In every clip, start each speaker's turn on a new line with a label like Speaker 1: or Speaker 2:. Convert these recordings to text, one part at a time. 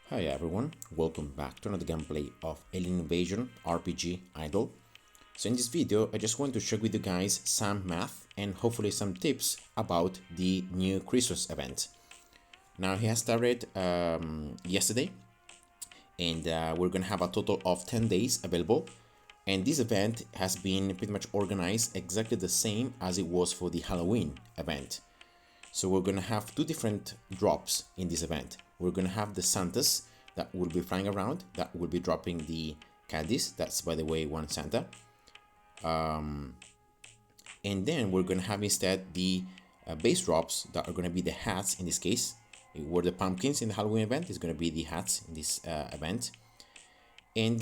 Speaker 1: Hi everyone, welcome back to another gameplay of Alien Invasion RPG Idle. So in this video, I just want to share with you guys some math and hopefully some tips about the new Christmas event. Now he has started yesterday and we're gonna have a total of 10 days available. And this event has been pretty much organized exactly the same as it was for the Halloween event. So we're gonna have two different drops in this event. We're gonna have the Santas that will be flying around, that will be dropping the candies. That's, by the way, one Santa. And then we're gonna have instead the base drops that are gonna be the hats in this case. It were the pumpkins in the Halloween event, it's gonna be the hats in this event. And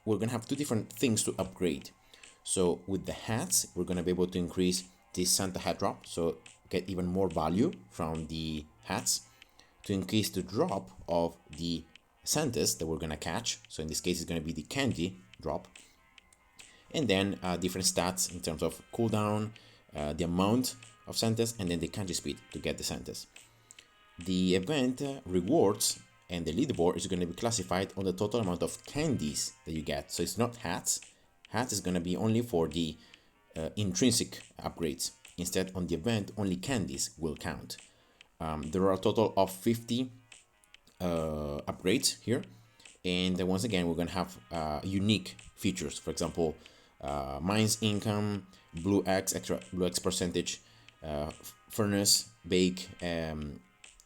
Speaker 1: we're gonna have two different things to upgrade. So with the hats, we're gonna be able to increase the Santa hat drop, so get even more value from the hats, to increase the drop of the Santas that we're gonna catch. So in this case, it's gonna be the candy drop, and then different stats in terms of cooldown, the amount of Santas, and then the candy speed to get the Santas. The event rewards and the leaderboard is going to be classified on the total amount of candies that you get. So it's not hats. Hats is going to be only for the intrinsic upgrades. Instead, on the event, only candies will count. There are a total of 50 upgrades here. And once again, we're going to have unique features. For example, mines income, blue X, extra blue X percentage, furnace, bake,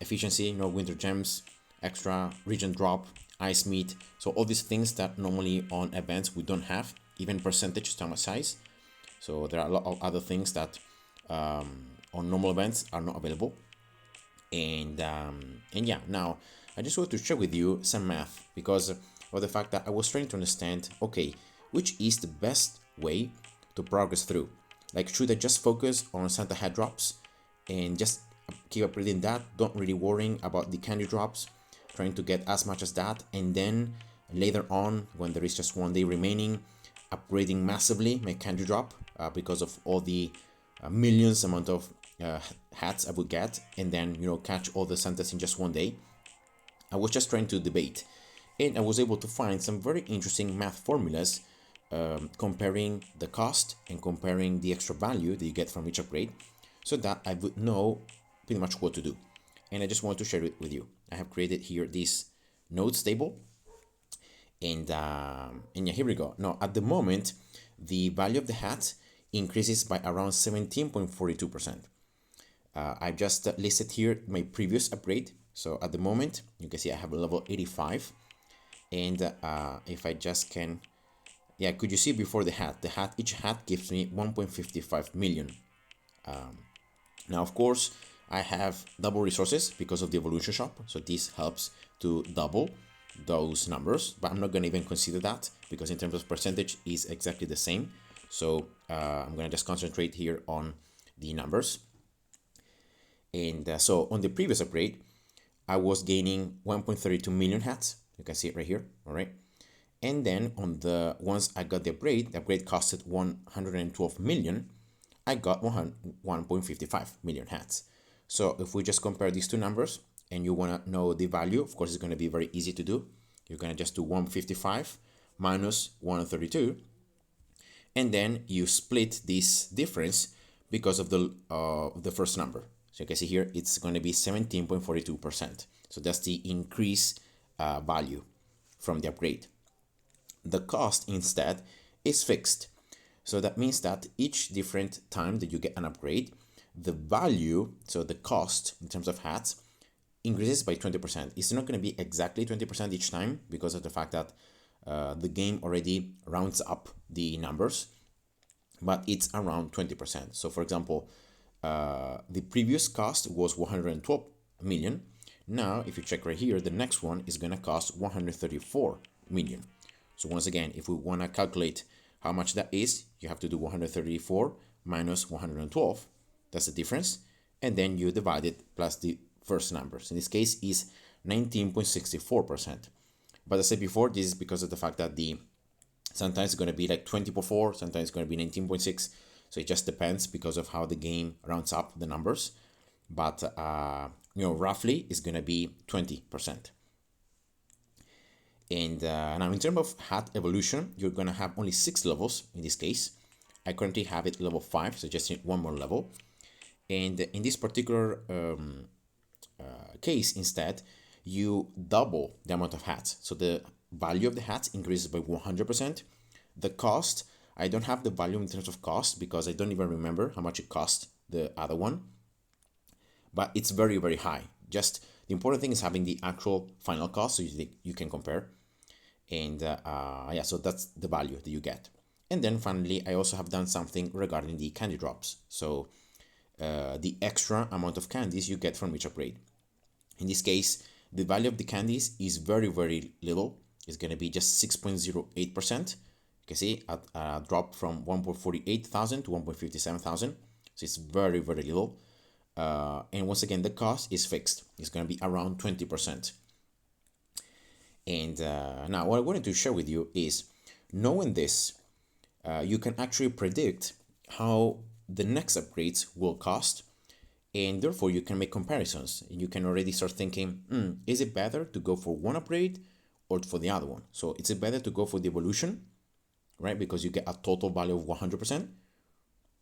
Speaker 1: efficiency, winter gems, extra region drop, ice meat. So all these things that normally on events we don't have, even percentage stomach size. So there are a lot of other things that on normal events are not available. And yeah, now I just want to share with you some math because of the fact that I was trying to understand, okay, which is the best way to progress through? Like, should I just focus on Santa hat drops and just keep upgrading that, don't really worrying about the candy drops, trying to get as much as that, and then later on, when there is just one day remaining, upgrading massively my candy drop because of all the millions amount of hats I would get, and then catch all the Santas in just one day. I was just trying to debate, and I was able to find some very interesting math formulas comparing the cost and comparing the extra value that you get from each upgrade, so that I would know pretty much what to do. And I just want to share it with you. I have created here this notes table, and yeah, here we go. Now at the moment, the value of the hat increases by around 17.42%. I just listed here my previous upgrade. So at the moment, you can see I have a level 85, and if I just can, yeah, could you see before the hat? Each hat gives me 1.55 million. Now, of course, I have double resources because of the evolution shop, so this helps to double those numbers, but I'm not going to even consider that because in terms of percentage is exactly the same. So I'm going to just concentrate here on the numbers. And so on the previous upgrade, I was gaining 1.32 million hats. You can see it right here, all right? And then once I got the upgrade costed 112 million. I got 1.55 million hats. So if we just compare these two numbers and you want to know the value, of course, it's going to be very easy to do. You're going to just do 155 minus 132. And then you split this difference because of the first number. So you can see here, it's going to be 17.42%. So that's the increase value from the upgrade. The cost instead is fixed. So that means that each different time that you get an upgrade, the value, so the cost in terms of hats, increases by 20%. It's not going to be exactly 20% each time because of the fact that the game already rounds up the numbers, but it's around 20%. So for example, the previous cost was 112 million. Now, if you check right here, the next one is going to cost 134 million. So once again, if we want to calculate how much that is, you have to do 134 minus 112. That's the difference. And then you divide it plus the first numbers. In this case is 19.64%. But as I said before, this is because of the fact that sometimes it's going to be like 20.4, sometimes it's going to be 19.6. So it just depends because of how the game rounds up the numbers. But roughly it's going to be 20%. And now in terms of hat evolution, you're gonna have only 6 levels in this case. I currently have it level 5, so just need one more level. And in this particular case, instead, you double the amount of hats. So the value of the hats increases by 100%. The cost, I don't have the value in terms of cost because I don't even remember how much it cost the other one, but it's very, very high. Just the important thing is having the actual final cost so you can compare. And yeah, so that's the value that you get. And then finally, I also have done something regarding the candy drops. So the extra amount of candies you get from each upgrade. In this case, the value of the candies is very, very little. It's going to be just 6.08%. You can see a drop from 1.48 thousand to 1.57 thousand. So it's very, very little. And once again, the cost is fixed. It's going to be around 20%. And now what I wanted to share with you is, knowing this, you can actually predict how the next upgrades will cost, and therefore you can make comparisons. You can already start thinking, is it better to go for one upgrade or for the other one? So is it better to go for the evolution, right? Because you get a total value of 100%,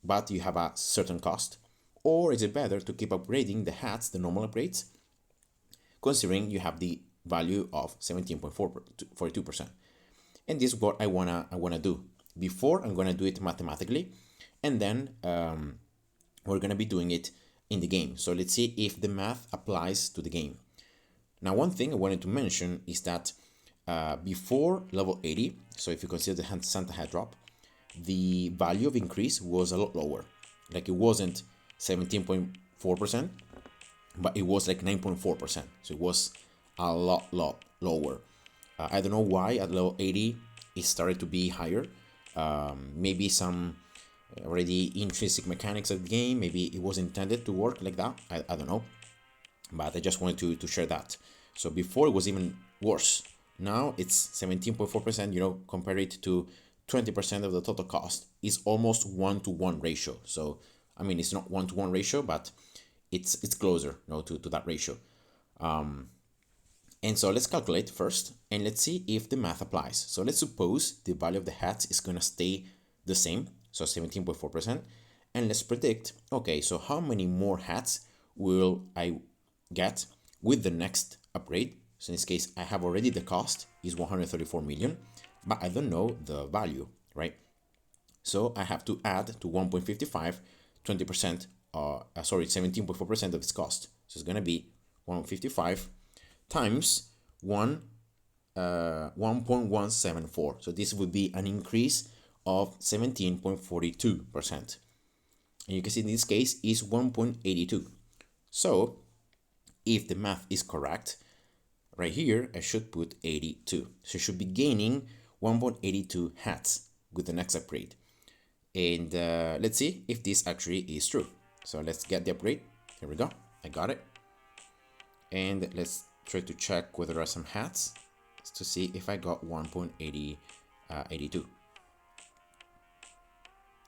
Speaker 1: but you have a certain cost. Or is it better to keep upgrading the hats, the normal upgrades, considering you have the value of 17.42%? And this is what I wanna do. Before, I'm gonna do it mathematically, and then we're gonna be doing it in the game. So let's see if the math applies to the game. Now, one thing I wanted to mention is that before level 80, so if you consider the Santa hat drop, the value of increase was a lot lower. Like, it wasn't 17.4%, but it was like 9.4%. So it was a lot lower. I don't know why at level 80 it started to be higher. Maybe some already intrinsic mechanics of the game. Maybe it was intended to work like that. I don't know. But I just wanted to share that. So before it was even worse. Now it's 17.4%, compare it to 20% of the total cost. Is almost 1-to-1 ratio. So, I mean, it's not 1-to-1 ratio, but it's closer, to that ratio. And so let's calculate first, and let's see if the math applies. So let's suppose the value of the hats is going to stay the same, so 17.4%. And let's predict, okay, so how many more hats will I get with the next upgrade? So in this case, I have already the cost is 134 million, but I don't know the value, right? So I have to add to 1.55, 20%, 17.4% of its cost. So it's going to be 155 times 1.174. So this would be an increase of 17.42%. And you can see in this case is 1.82. So if the math is correct, right here, I should put 82. So I should be gaining 1.82 hats with the next upgrade. And let's see if this actually is true. So let's get the upgrade. Here we go. I got it. And let's try to check whether there are some hats to see if I got 1.82.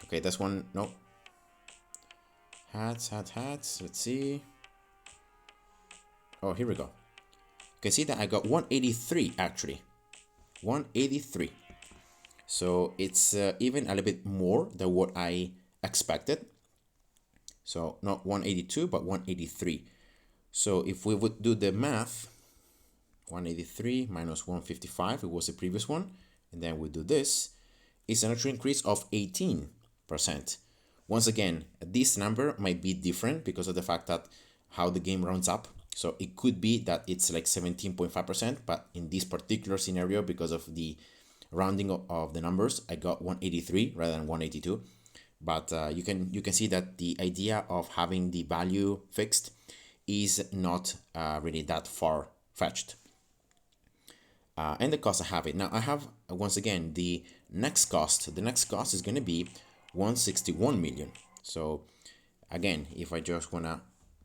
Speaker 1: Okay, that's one. No. Hats. Let's see. Oh, here we go. You can see that I got 183 actually. 183. So it's even a little bit more than what I expected. So not 182, but 183. So if we would do the math, 183 minus 155, it was the previous one, and then we do this, it's an actual increase of 18%. Once again, this number might be different because of the fact that how the game rounds up. So it could be that it's like 17.5%, but in this particular scenario, because of the rounding of the numbers, I got 183 rather than 182. But you can see that the idea of having the value fixed is not really that far-fetched. And the cost, I have it. Now I have, once again, the next cost. The next cost is going to be 161 million. So again, if I just want to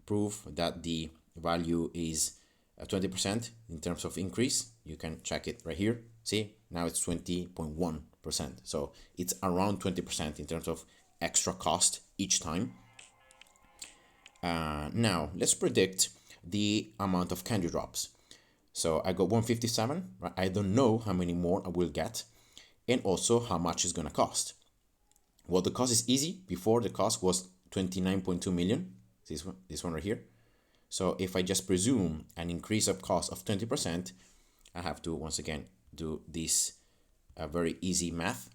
Speaker 1: prove that the value is 20% in terms of increase, you can check it right here. See, now it's 20.1%. So it's around 20% in terms of extra cost each time. Now let's predict the amount of candy drops. So I got 157, right? I don't know how many more I will get and also how much it's gonna cost. Well, the cost is easy. Before the cost was 29.2 million, this one right here. So if I just presume an increase of cost of 20%, I have to once again do this very easy math,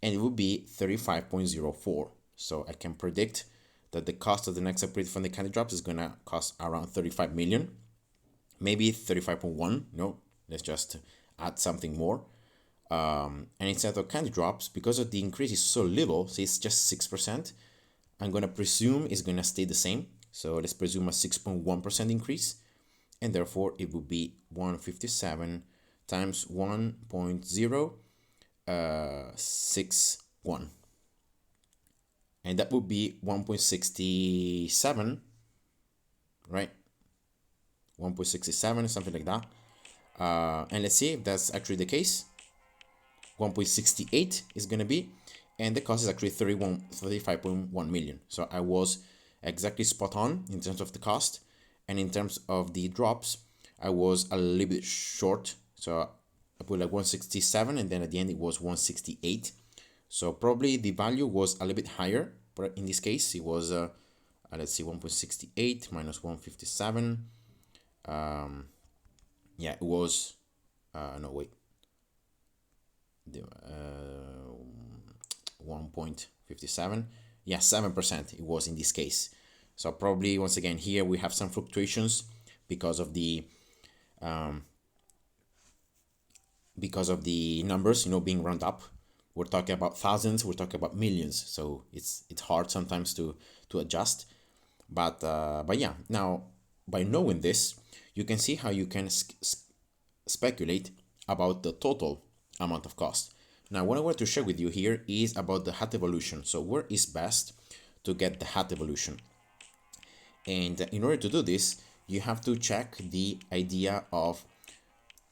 Speaker 1: and it would be 35.04. So I can predict that the cost of the next upgrade from the candy drops is gonna cost around 35 million, maybe 35.1. No, let's just add something more. And instead of candy drops, because of the increase is so little, so it's just 6%, I'm gonna presume it's gonna stay the same. So let's presume a 6.1% increase, and therefore it would be 157 times 1.061, and that would be 1.67, right? 1.67, something like that. And let's see if that's actually the case. 1.68 is going to be, and the cost is actually 35.1 million. So I was exactly spot on in terms of the cost, and in terms of the drops I was a little bit short. So I put like 167, and then at the end it was 168. So probably the value was a little bit higher, but in this case it was let's see, 1.68 minus 157. Yeah, it was no, wait, the 1.57. Yeah, 7% it was in this case. So probably once again here we have some fluctuations because of the numbers, being rounded up. We're talking about thousands, we're talking about millions, so it's hard sometimes to adjust. But yeah, now by knowing this, you can see how you can speculate about the total amount of cost. Now, what I want to share with you here is about the hat evolution. So where is best to get the hat evolution? And in order to do this, you have to check the idea of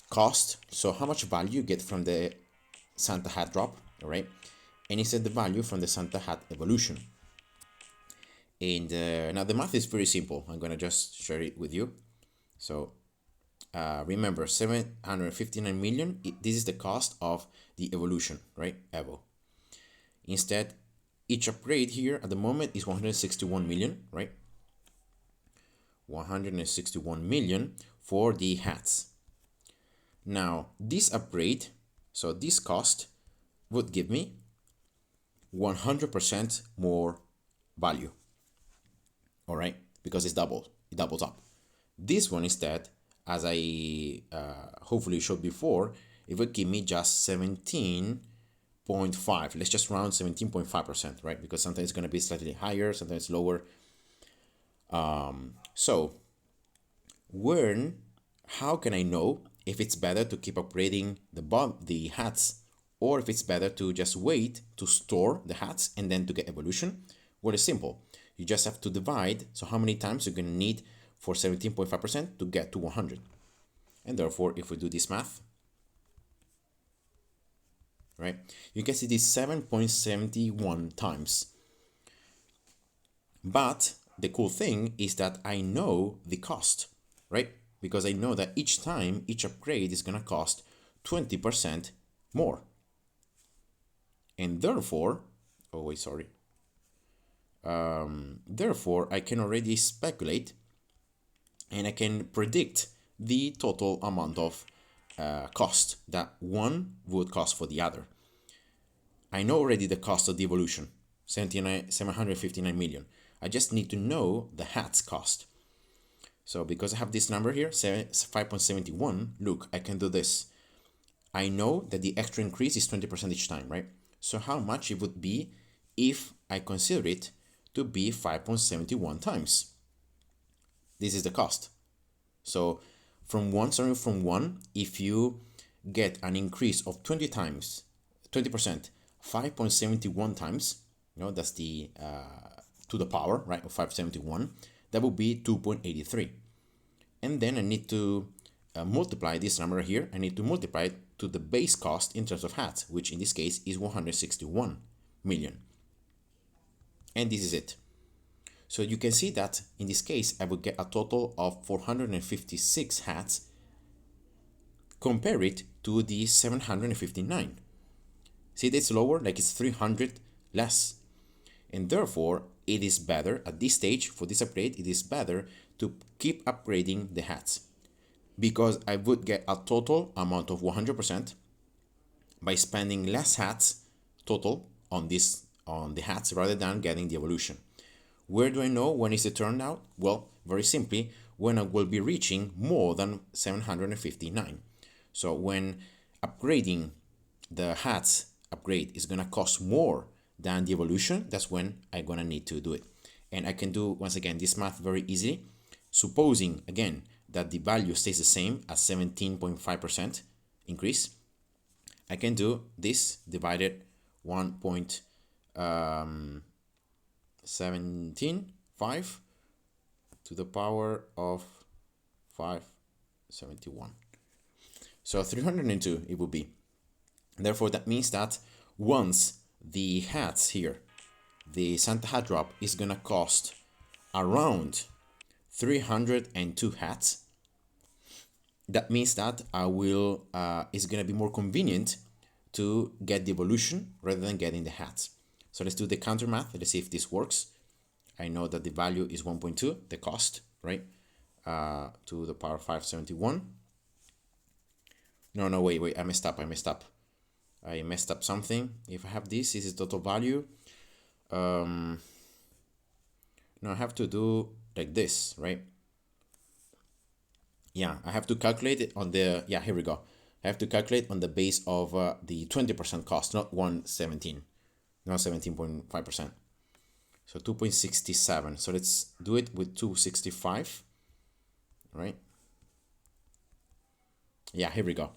Speaker 1: cost. So how much value you get from the Santa hat drop, all right? And instead the value from the Santa hat evolution. And now the math is very simple. I'm gonna just share it with you. So remember, 759 million, this is the cost of the evolution, right? Evo. Instead, each upgrade here at the moment is 161 million, right? 161 million for the hats. Now, this upgrade, so this cost would give me 100% more value, all right? Because it doubles up. This one instead, as I hopefully showed before, it would give me just 17.5. Let's just round 17.5%, right? Because sometimes it's going to be slightly higher, sometimes lower. So how can I know if it's better to keep upgrading the hats, or if it's better to just wait to store the hats and then to get evolution? Well, it's simple. You just have to divide. So how many times you're going to need for 17.5% to get to 100. And therefore, if we do this math, right, you can see this 7.71 times. But the cool thing is that I know the cost, right? Because I know that each time, each upgrade is going to cost 20% more. And therefore, oh wait, sorry. Therefore, I can already speculate and I can predict the total amount of cost that one would cost for the other. I know already the cost of the evolution, 759 million. I just need to know the hat's cost. So because I have this number here, 5.71, look, I can do this. I know that the extra increase is 20% each time, right? So how much it would be if I consider it to be 5.71 times? This is the cost. So starting from 1, if you get an increase of 20%, 5.71 times, that's the to the power, right, of 571, that would be 2.83. And then I need to multiply this number here. I need to multiply it to the base cost in terms of hats, which in this case is 161 million. And this is it. So you can see that in this case, I would get a total of 456 hats compare it to the 759. See, it's lower, like it's 300 less. And therefore, it is better at this stage for this upgrade, it is better to keep upgrading the hats, because I would get a total amount of 100% by spending less hats total on the hats rather than getting the evolution. Where do I know when is the turnout? Well, very simply, when I will be reaching more than 759. So when upgrading the hats upgrade is gonna cost more than the evolution, that's when I'm gonna need to do it. And I can do, once again, this math very easily. Supposing, again, that the value stays the same at 17.5% increase, I can do this divided 1.175 to the power of 571. So 302 it would be. Therefore, that means that once the hats here, the Santa Hat drop is gonna cost around 302 hats. That means that I will, it's gonna be more convenient to get the evolution rather than getting the hats. So let's do the counter math. Let's see if this works. I know that the value is 1.2, the cost, right? To the power 571. No, wait, I messed up. I messed up something. If I have this is total value. No, I have to do like this, right? Yeah, I have to calculate it on the, yeah, here we go. I have to calculate on the base of the 20% cost, not 117, not 17.5%. So 2.67. So let's do it with 265, right? Yeah, here we go.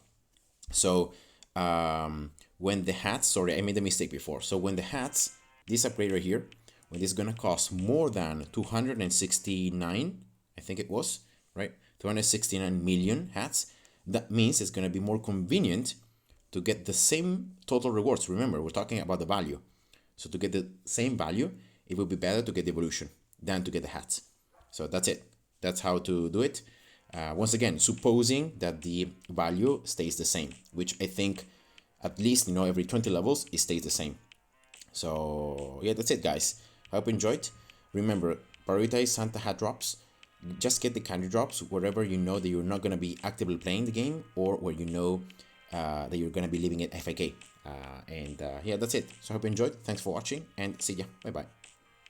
Speaker 1: So when the hats, sorry, I made a mistake before. So when the hats, this upgrade right here, when this is gonna cost more than 269, I think it was, right? 269 million hats, that means it's gonna be more convenient to get the same total rewards. Remember, we're talking about the value. So to get the same value, it would be better to get the evolution than to get the hats. So that's it. That's how to do it. Once again, supposing that the value stays the same, which I think at least, every 20 levels, it stays the same. So yeah, that's it, guys. I hope you enjoyed. Remember, prioritize Santa Hat drops. Just get the candy drops wherever you know that you're not going to be actively playing the game, or where you know that you're going to be leaving it FAK. Yeah, that's it. So I hope you enjoyed. Thanks for watching, and see ya. Bye bye.